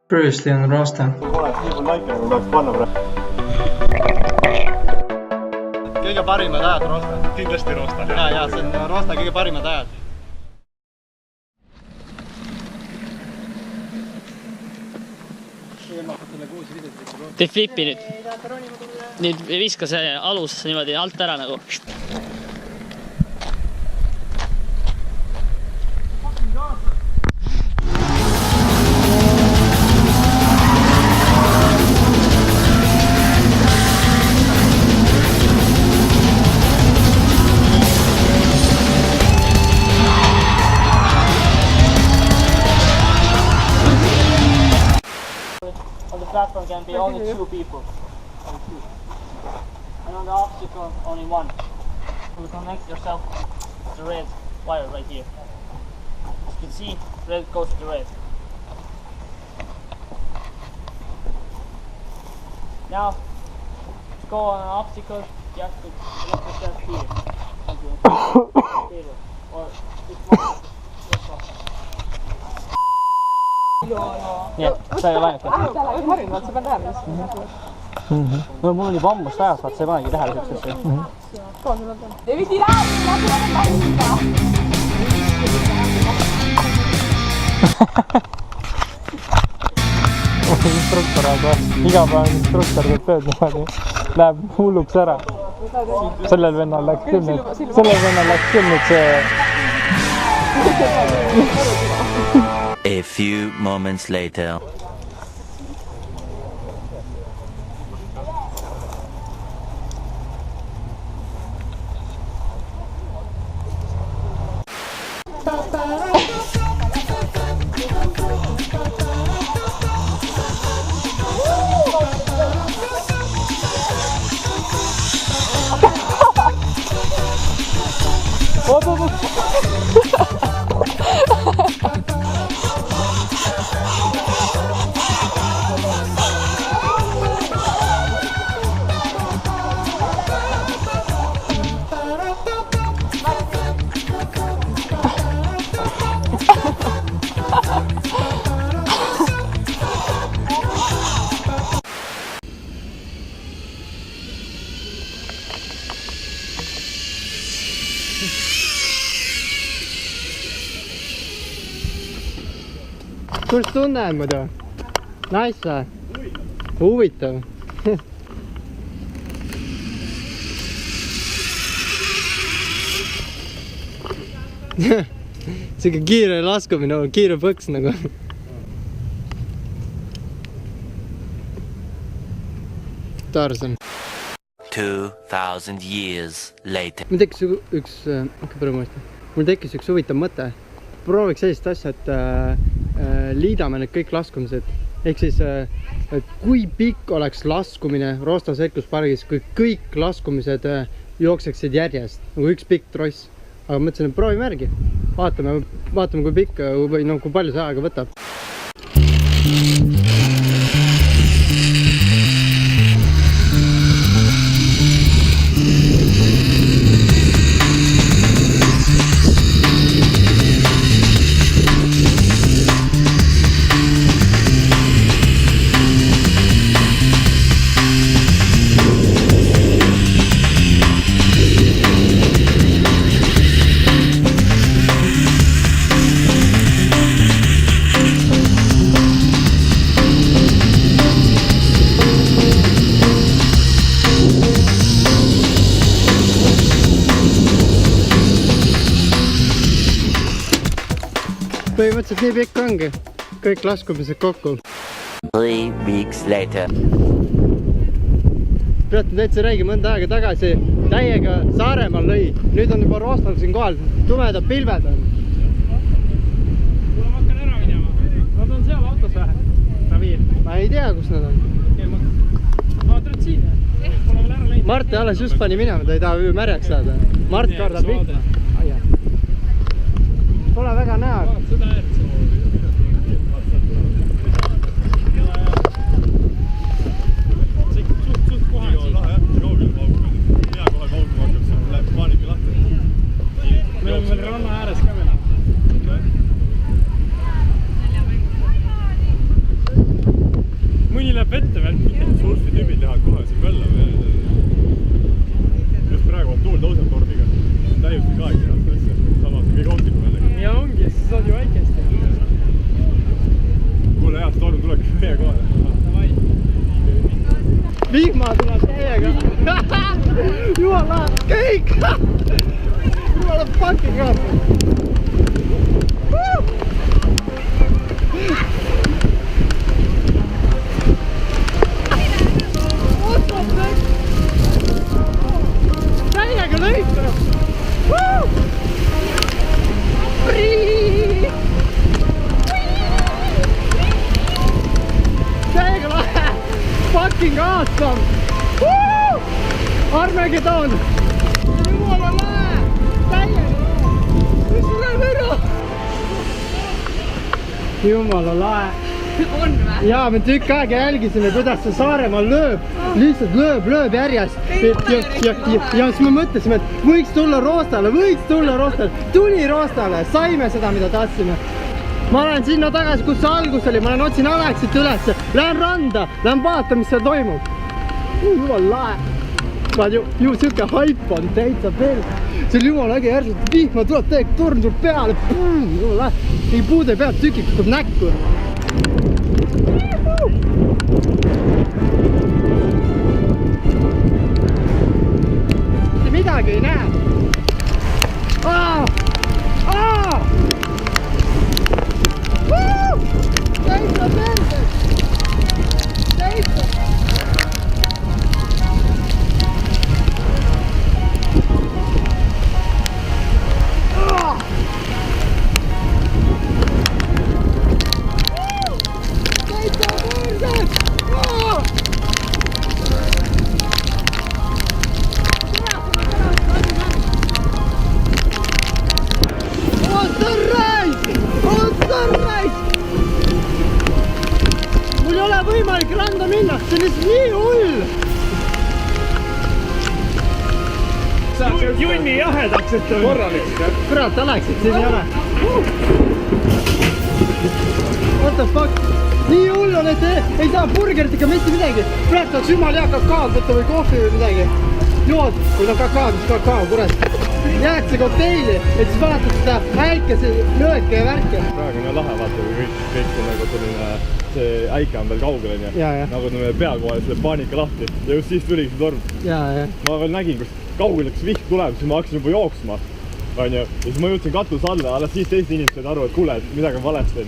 Previously on Roosta. Kõige parimad ajad Roosta. Kindlasti Roosta. Ja, see on Roosta kõige parimad ajad. Tee flipi nüüd. Nüüd viska see alus niimoodi alt ära nagu. On the platform can be only 2 people. And on the obstacle, only 1. You will connect yourself to the red wire right here. As you can see, red goes to the red. Now, to go on an obstacle, you have to let yourself here. Or this one. Nii et, sa ei ole ainuke. Harinud, sa pead lähema. No mul on juba ammust ajast, vaat sa ei panegi tähele siuksesse. Kaua sul on? Devi tirare, lasciala partita! Instruktor, aga igapäevane instruktor teeb tööd niimoodi. Läheb hulluks ära. Sellel vennal läks küll nüüd see... A few moments later. Kuidas tunned muidu? Nice või? Huvitav. Siuke kiire laskumine, kiire põks nagu. Tarzan. 2000 years later. Mul tekkis üks huvitav mõte. Prooviks sellist asja, et liidame need kõik laskumised. Ehk siis, kui pikk oleks laskumine Roosta selkuspargis, kui kõik laskumised jookseksid järjest, nagu üks pikk tross. Aga mõtlesin, et proovime järgi. Vaatame kui pikk või kui palju see aega võtab. Põhimõtteliselt nii pikk ongi. Kõik laskumised kokku. 3 weeks later. Peate täitsa räägi mõnda aega tagasi. Täiega Saaremaal lõi. Nüüd on juba Roostal siin kohal. Tumedad pilved on. Kuule, ma hakkan ära minema. Nad on seal autos vähe. Raviir. Ma ei tea, kus nad on. Vaatad siin. Pole veel ära läinud. Mart alles just pani minema. Ta ei taha märjaks saada. Mart kardab ikka. Pole väga näha. Seda äärt. Suht kohe on lahe jah. Kaugel paugu. Hea kohe paugu hakkab. See läheb paaniki lahti. Me oleme veel ranna ääres ka veel. teeb ka ikka ennast asja. Samas kõige ohtlikum jällegi. ja ongi, siis on ju Äikest. Kuule hea, torm tuleb meie kohale. Vihma tuleb täiega. Jumala, kõik! Jumala fucking god! Täiega lõitab! Täiega lahe! Fucking awesome! Armageddon! Jumala lahe! Täiega lahe! Mis tuleb ära? Jumala lahe! On või? Jaa, me tükk aega jälgisime, kuidas see Saaremaal lööb. Lihtsalt lööb järjest. Ja siis me mõtlesime, et võiks tulla Roostale. Tuli Roostale, saime seda, mida tahtsime. Ma lähen sinna tagasi, kus see algus oli, ma lähen otsin Aleksit üles. Lähen randa, lähen vaata, mis seal toimub. Jumal lahe. Ju siuke haip on täitsa veel. See oli jumala äge järsult, vihma tuleb täiega, torm tuleb peale. Jumal lahe. Ei puude pealt tükik tuleb näkku. Mitte midagi ei näe. Täitsa perse! Täitsa! Võimalik randa minna, see on lihtsalt nii hull! Junni jahedaks, et on korralik. Kurat, Aleksit siin ei ole. What the fuck? Nii hull on, et ei saa burgerit ikka mitte midagi. Praegu tahaks jumal hea kakaad võtta või kohvi või midagi. Jood, kui on kakaad, mis kakao, kurat. Jääks see kokteili, et siis vaatad seda Äikese lööke ja värke. Praegu on lahe vaata, kui kõik on nagu selline... See Äike on veel kaugel, nagu meie peakohal selle paanika lahti ja just siis tuligi see torm. Ma veel nägin, kus kaugel üks vihm tuleb, siis ma hakkasin juba jooksma. Ja siis ma jõudsin katuse alla, alles siis teised inimesed said aru, et kuule, et midagi on valesti.